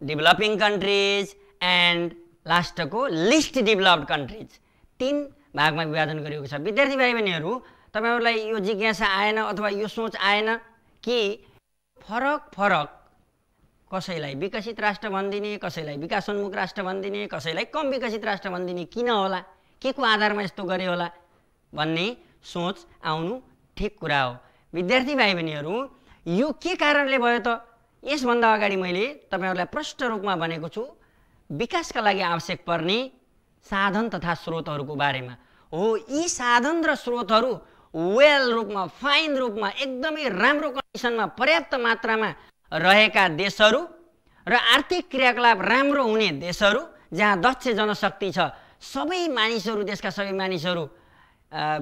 developing countries and लास्टको लिस्ट डेभलप्ड कन्ट्रिज 3 भागमा विभाजन गरिएको छ। विद्यार्थी भाइ बहिनीहरू, तपाईहरुलाई यो जिज्ञासा आएन अथवा यो सोच आएन कि फरक कसैलाई विकसित राष्ट्र भनिदिने, कसैलाई विकासोन्मुख राष्ट्र भनिदिने, कसैलाई कम विकसित राष्ट्र भनिदिने किन होला, के को आधारमा यस्तो गरे होला भन्ने सोच आउनु ठिक कुरा हो। विद्यार्थी भाइ बहिनीहरू, यो के कारणले भयो त? यसभन्दा अगाडि मैले तपाईहरुलाई प्रष्ट रूपमा भनेको छु विकासका लागि आवश्यक पर्ने साधन तथा स्रोतहरूको बारेमा हो। यी साधन र स्रोतहरू वेल रूपमा, फाइन रूपमा, एकदमै राम्रो कन्डिसनमा, पर्याप्त मात्रामा रहेका देशहरू र आर्थिक क्रियाकलाप राम्रो हुने देशहरू जहाँ दक्ष जनशक्ति छ, सबै मानिसहरू, देशका सबै मानिसहरू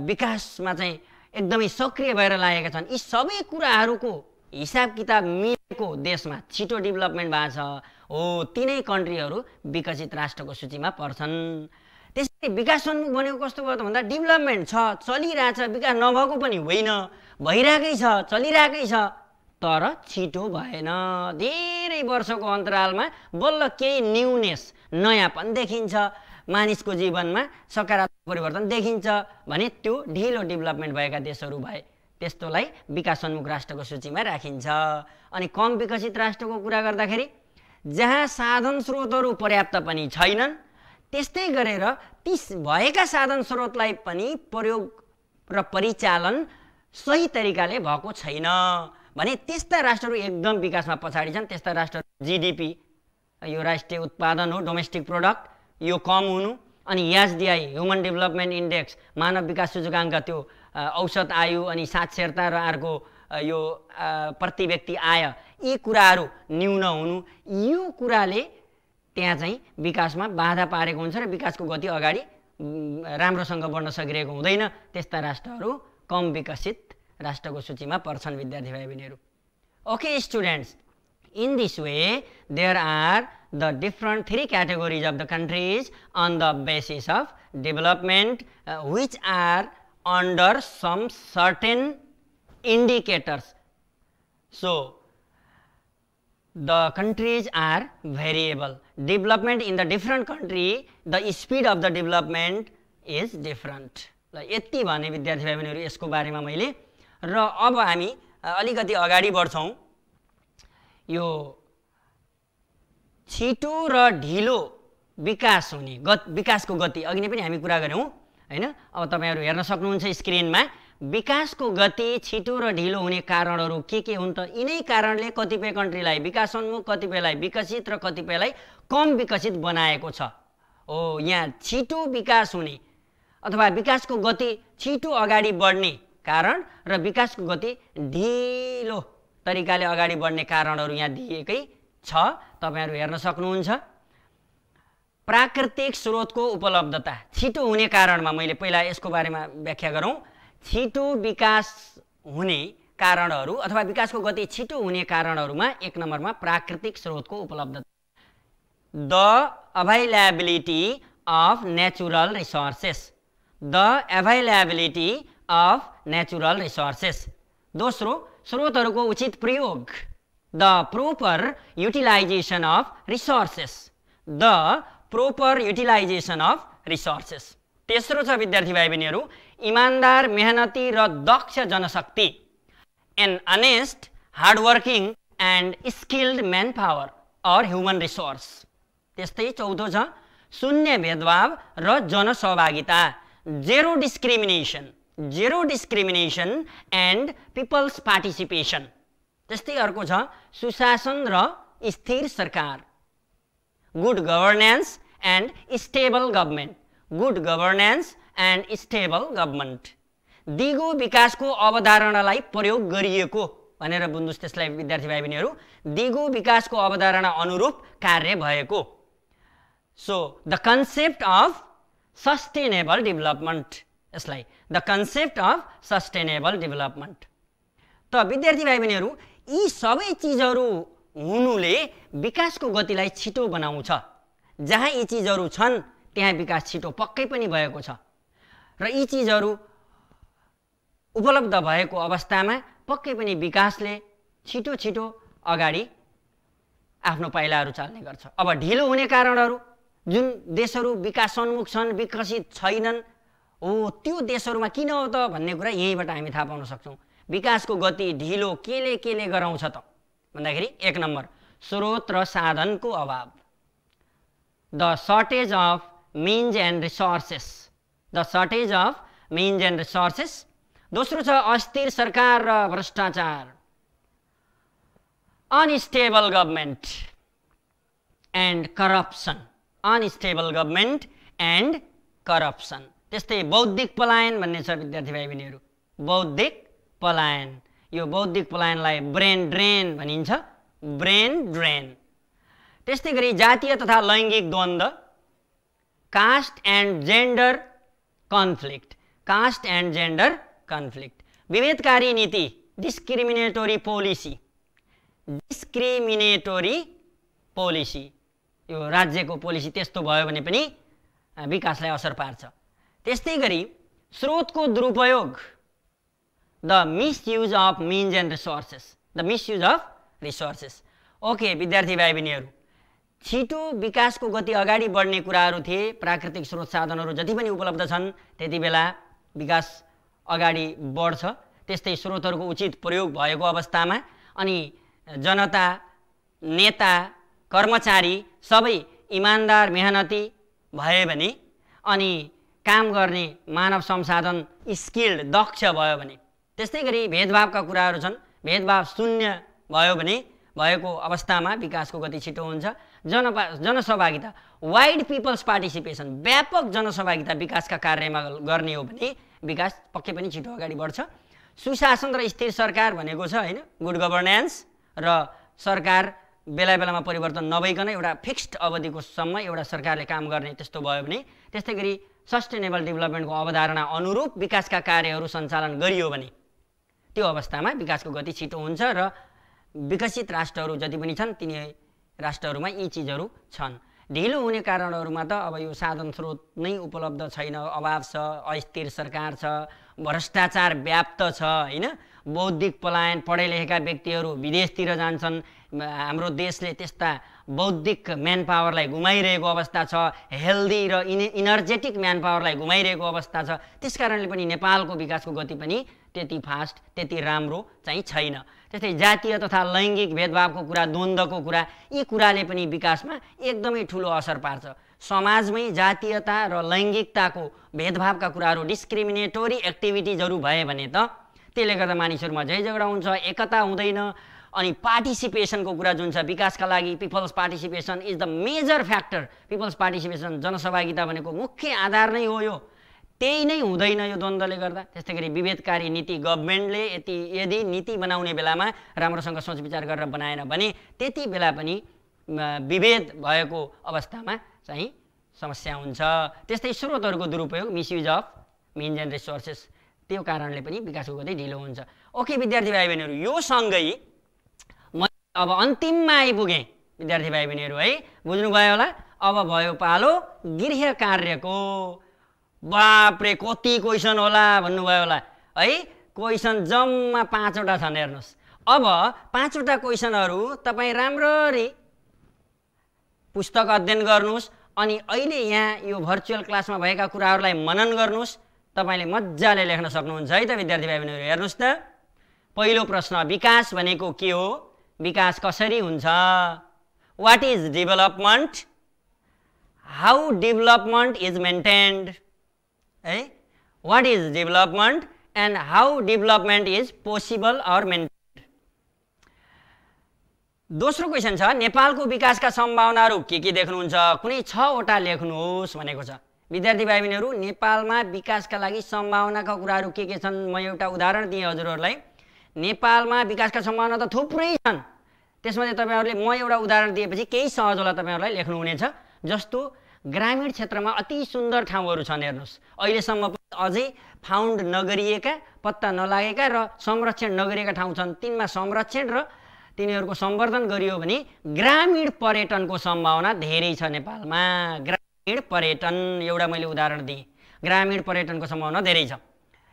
विकासमा चाहिँ एकदमै सक्रिय भएर लागेका छन्। यी सबै कुराहरूको हिसाब किताब मिलेको देशमा छिटो डेभलपमेन्ट भएको छ हो, तिनै कन्ट्रीहरू विकसित राष्ट्रको सूचीमा पर्छन्। त्यसैले विकासोन्मुख भनेको कस्तो भयो त भन्दा डेभलपमेन्ट छ, चलिरहेछ, विकास नभएको पनि होइन, भइरहेकै छ, चलिरहेकै छ, तर छिटो भएन। धेरै वर्षको अन्तरालमा बल्ल केही न्यूनेस, नयाँपन देखिन्छ, मानिसको जीवनमा सकारात्मक परिवर्तन देखिन्छ भने त्यो ढिलो डेभलपमेन्ट भएका देशहरू भए, त्यस्तोलाई विकासोन्मुख राष्ट्रको सूचीमा राखिन्छ। अनि कम विकसित राष्ट्रको कुरा गर्दाखेरि जहाँ साधन स्रोतहरू पर्याप्त पनि छैनन्, त्यस्तै गरेर ती भएका साधन स्रोतलाई पनि प्रयोग र परिचालन सही तरिकाले भएको छैन भने त्यस्ता राष्ट्रहरू एकदम विकासमा पछाडि छन्। त्यस्ता राष्ट्रहरू जिडिपी, यो राष्ट्रिय उत्पादन हो, डोमेस्टिक प्रोडक्ट, यो कम हुनु, अनि एसडिआई, ह्युमन डेभलपमेन्ट इन्डेक्स, मानव विकास सूचकाङ्क, त्यो औसत आयु अनि साक्षरता र अर्को यो प्रति व्यक्ति आय, यी कुराहरू न्यून हुनु, यो कुराले त्यहाँ चाहिँ विकासमा बाधा पारेको हुन्छ र विकासको गति अगाडि राम्रोसँग बढ्न सकिरहेको हुँदैन। त्यस्ता राष्ट्रहरू कम विकसित राष्ट्रको सूचीमा पर्छन् विद्यार्थी भाइ बहिनीहरू। Okay students, in this way there are the different 3 categories of the countries on the basis of development which are under some certain indicators. So the countries are variable. Development in the different country, the speed of the development is different. यति भने विद्यार्थी भाइ बहिनीहरू यसको बारेमा मैले। र अब हामी अलिकति अगाडि बढ्छौं। यो छिटो र ढिलो विकास हुने विकासको गति अघि नै पनि हामी कुरा गर्यौं हैन। अब तपाईहरु हेर्न सक्नुहुन्छ स्क्रिनमा विकासको गति छिटो र ढिलो हुने कारणहरू के हुन् त? यिनै कारणले कतिपय कन्ट्रीलाई विकासोन्मुख, कतिपयलाई विकसित र कतिपयलाई कम विकसित बनाएको छ। हो, यहाँ छिटो विकास हुने अथवा विकासको गति छिटो अगाडि बढ्ने कारण र विकासको गति ढिलो तरिकाले अगाडि बढ्ने कारणहरू यहाँ दिएकै छ, तपाईहरु हेर्न सक्नुहुन्छ। प्राकृतिक स्रोतको उपलब्धता, छिटो हुने कारणमा मैले पहिला यसको बारेमा व्याख्या गरौँ। छिटो विकास हुने कारणहरू अथवा विकासको गति छिटो हुने कारणहरूमा 1 नम्बरमा प्राकृतिक स्रोतको उपलब्धता, the availability of natural resources, the availability of natural resources. दोस्रो, स्रोतहरूको उचित प्रयोग, the proper utilization of resources, the proper utilization of resources. तेस्रो छ विद्यार्थी भाइ बहिनीहरू इमानदार, मेहनती र दक्ष जनशक्ति, an honest, hardworking and skilled manpower or human resource. त्यस्तै चौथो छ शून्य भेदभाव र जनसहभागिता, zero discrimination and people's participation. त्यस्तै अर्को छ सुशासन र स्थिर सरकार, good governance and stable government, good governance and stable government. दिगो विकासको अवधारणालाई प्रयोग गरिएको भनेर बुझ्नुस् त्यसलाई विद्यार्थी भाइ बहिनीहरू, दिगो विकासको अवधारणा अनुरूप कार्य भएको। So the concept of sustainable development, यसलाई the concept of sustainable development. त विद्यार्थी भाइ बहिनीहरू यी सबै चिजहरू हुनुले विकासको गतिलाई छिटो बनाउँछ। जहाँ यी चिजहरू छन् त्यहाँ विकास छिटो पक्कै पनि भएको छ र यी चिजहरू उपलब्ध भएको अवस्थामा पक्कै पनि विकासले छिटो छिटो अगाडि आफ्नो पाइलाहरू चाल्ने गर्छ। अब ढिलो हुने कारणहरू, जुन देशहरू विकासोन्मुख छन्, विकसित छैनन्, हो त्यो देशहरूमा किन हो त भन्ने कुरा यहीँबाट हामी थाहा पाउन सक्छौँ। विकासको गति ढिलो केले गराउँछ त भन्दाखेरि 1 नम्बर स्रोत र साधनको अभाव, the shortage of means and resources, the shortage of means and resources. दोस्रो छ अस्थिर सरकार र भ्रष्टाचार, unstable government and corruption, unstable government and corruption. त्यस्तै बौद्धिक पलायन भन्ने छ विद्यार्थी भाइ बहिनीहरू, बौद्धिक पलायन। यो बौद्धिक पलायनलाई ब्रेन ड्रेन भनिन्छ, ब्रेन ड्रेन। त्यस्तै गरी जातीय तथा लैङ्गिक द्वन्द्व, caste and gender conflict, caste and gender conflict. विभेदकारी नीति, डिस्क्रिमिनेटोरी पोलिसी, डिस्क्रिमिनेटोरी पोलिसी। यो राज्यको पोलिसी त्यस्तो भयो भने पनि विकासलाई असर पार्छ। त्यस्तै गरी स्रोतको दुरुपयोग, the misuse of means and resources, the misuse of resources. Okay विद्यार्थी भाइ बहिनीहरू, छिटो विकासको गति अगाडि बढ्ने कुराहरू थिए। प्राकृतिक स्रोत साधनहरू जति पनि उपलब्ध छन् त्यति बेला विकास अगाडि बढ्छ। त्यस्तै स्रोतहरूको उचित प्रयोग भएको अवस्थामा अनि जनता, नेता, कर्मचारी सबै इमान्दार मेहनती भए भने अनि काम गर्ने मानव संसाधन स्किल्ड दक्ष भयो भने, त्यस्तै गरी भेदभावका कुराहरू छन्, भेदभाव शून्य भयो भने भएको अवस्थामा विकासको गति छिटो हुन्छ। जनसहभागिता, वाइड पिपल्स पार्टिसिपेसन, व्यापक जनसहभागिता विकासका कार्यमा गर्ने हो भने विकास पक्कै पनि छिटो अगाडि बढ्छ। सुशासन र स्थिर सरकार भनेको छ हैन, गुड गभर्नेन्स र सरकार बेला बेलामा परिवर्तन नभइकन एउटा फिक्स्ड अवधिको सम्म एउटा सरकारले काम गर्ने त्यस्तो भयो भने, त्यस्तै गरी सस्टेनेबल डेभलपमेन्टको अवधारणा अनुरूप विकासका कार्यहरू सञ्चालन गरियो भने त्यो अवस्थामा विकासको गति छिटो हुन्छ र विकसित राष्ट्रहरू जति पनि छन् तिनी राष्ट्रहरूमा यी चिजहरू छन्। ढिलो हुने कारणहरूमा त अब यो साधन स्रोत नै उपलब्ध छैन, अभाव छ, अस्थिर सरकार छ, भ्रष्टाचार व्याप्त छ हैन, बौद्धिक पलायन, पढे लेखेका व्यक्तिहरू विदेशतिर जान्छन्, हाम्रो देशले त्यस्ता बौद्धिक म्यान पावरलाई गुमाइरहेको अवस्था छ, हेल्दी र इनर्जेटिक म्यान पावरलाई गुमाइरहेको अवस्था छ। त्यसकारणले पनि नेपालको विकासको गति पनि त्यति फास्ट, त्यति राम्रो चाहिँ छैन। त्यस्तै जातीय तथा लैङ्गिक भेदभावको कुरा, द्वन्द्वको कुरा, यी कुराले पनि विकासमा एकदमै ठुलो असर पार्छ। समाजमै जातीयता र लैङ्गिकताको भेदभावका कुराहरू, डिस्क्रिमिनेटोरी एक्टिभिटिजहरू भए भने त त्यसले गर्दा मानिसहरूमा झै झगडा हुन्छ, एकता हुँदैन। अनि पार्टिसिपेसनको कुरा जुन छ विकासका लागि, people's participation is the major factor. People's participation, जनसहभागिता भनेको मुख्य आधार नै हो। यो त्यही नै हुँदैन यो द्वन्द्वले गर्दा। त्यस्तै गरी विभेदकारी नीति, गभर्मेन्टले यदि नीति बनाउने बेलामा राम्रोसँग सोच विचार गरेर बनाएन भने त्यति बेला पनि विभेद भएको अवस्थामा चाहिँ समस्या हुन्छ। त्यस्तै स्रोतहरूको दुरुपयोग, misuse of means and resources, त्यो कारणले पनि विकासको गति ढिलो हुन्छ। ओके विद्यार्थी भाइ बहिनीहरू, यो सँगै म अब अन्तिममा आइपुगेँ विद्यार्थी भाइ बहिनीहरू है, बुझ्नुभयो होला। अब भयो पालो गृह कार्यको। बाप्रे कति क्वेसन होला भन्नुभयो होला है, क्वेसन जम्मा 5वटा छन् हेर्नुहोस्। अब 5वटा क्वेसनहरू तपाईँ राम्ररी पुस्तक अध्ययन गर्नुहोस् अनि अहिले यहाँ यो भर्चुअल क्लासमा भएका कुराहरूलाई मनन गर्नुहोस्, तपाईले मज्जाले लेख्न सक्नुहुन्छ है त विद्यार्थी भाइ बहिनीहरू। हेर्नुहोस् त, पहिलो प्रश्न, विकास भनेको के हो, विकास कसरी हुन्छ, what is development, how development is maintained है, what is development and how development is possible or maintained. दोस्रो क्वेसन छ, नेपालको विकासका सम्भावनाहरू के देख्नुहुन्छ, कुनै 6वटा लेख्नुहोस् भनेको छ। विद्यार्थी भाइ बहिनीहरू, नेपालमा विकासका लागि सम्भावनाका कुराहरू के छन्, म एउटा उदाहरण दिएँ हजुरहरूलाई। नेपालमा विकासका सम्भावना त थुप्रै छन्, त्यसमध्ये तपाईहरुले म एउटा उदाहरण दिएपछि केही सहज होला तपाईहरुलाई लेख्नु हुनेछ। जस्तो ग्रामीण क्षेत्रमा अति सुन्दर ठाउँहरू छन्, हेर्नुस् अहिलेसम्म अझै फाउन्ड नगरिएका, पत्ता नलागेका र संरक्षण नगरिएका ठाउँ छन्, तिनमा संरक्षण र तिनीहरूको सम्वर्धन गरियो भने ग्रामीण पर्यटनको सम्भावना धेरै छ नेपालमा। ग्रामीण पर्यटन एउटा मैले उदाहरण दिएँ, ग्रामीण पर्यटनको सम्भावना धेरै छ।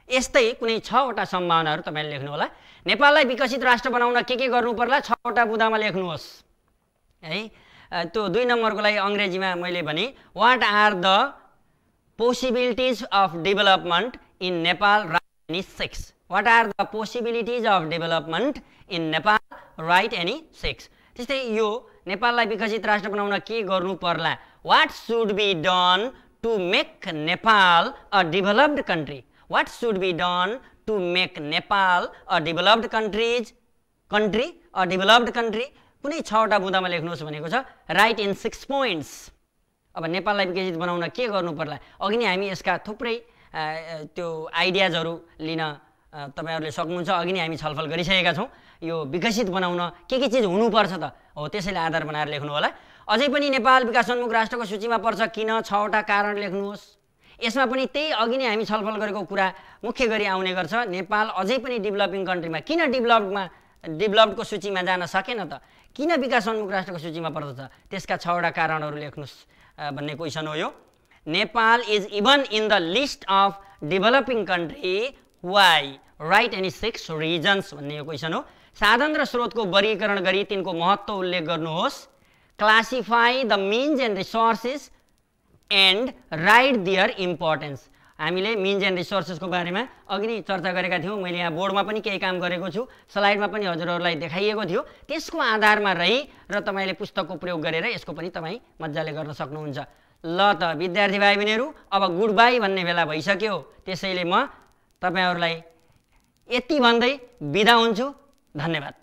यस्तै कुनै 6वटा सम्भावनाहरू तपाईँले लेख्नु होला। नेपाललाई विकसित राष्ट्र बनाउन के गर्नु पर्ला 6वटा बुँदामा लेख्नुहोस् है। त्यो 2 नम्बरको लागि अङ्ग्रेजीमा मैले भने what are the possibilities of development in Nepal write any 6। What are the possibilities of development in Nepal write any 6। त्यस्तै यो नेपाललाई विकसित राष्ट्र बनाउन के गर्नु पर्ला, what should be done to make Nepal a developed country. What should be done to make Nepal a developed country a developed country. कुनै 6वटा बुँदामा लेख्नुहोस् भनेको छ, राइट इन 6 पोइन्ट्स। अब नेपाललाई विकसित बनाउन के गर्नु पर्ला, अघि नै हामी यसका थुप्रै त्यो आइडियाजहरू लिन तपाईहरुले सक्नुहुन्छ। अघि नै हामी छलफल गरिसकेका छौं। यो विकसित बनाउन के चिज हुनुपर्छ त हो, त्यसैले आधार बनाएर लेख्नु होला। अझै पनि नेपाल विकासोन्मुख राष्ट्रको सूचीमा पर्छ किन, 6वटा कारण लेख्नुहोस्। यसमा पनि त्यही अघि नै हामी छलफल गरेको कुरा मुख्य गरी आउने गर्छ। नेपाल अझै पनि डेभलपिङ कन्ट्रीमा किन डेभलप्डको सूचीमा जान सकेन त, किन विकासोन्मुख राष्ट्रको सूचीमा पर्दछ, त्यसका 6वटा कारणहरू लेख्नुहोस् भन्ने क्वेसन हो यो। Nepal is even in the list of developing country why, write any 6 reasons भन्ने यो क्वेसन हो। साधन र स्रोतको वर्गीकरण गरी तिनको महत्त्व उल्लेख गर्नुहोस्। Classify the means and resources and write their importance. हामीले मिन्स एन्ड रिसोर्सेसको बारेमा अघि नै चर्चा गरेका थियौँ। मैले यहाँ बोर्डमा पनि केही काम गरेको छु, स्लाइडमा पनि हजुरहरूलाई देखाइएको थियो। त्यसको आधारमा रही र तपाईँले पुस्तकको प्रयोग गरेर यसको पनि तपाईँ मजाले गर्न सक्नुहुन्छ। ल त विद्यार्थी भाइ बहिनीहरू, अब गुड बाई भन्ने बेला भइसक्यो। त्यसैले म तपाईहरुलाई यति भन्दै बिदा हुन्छु। धन्यवाद।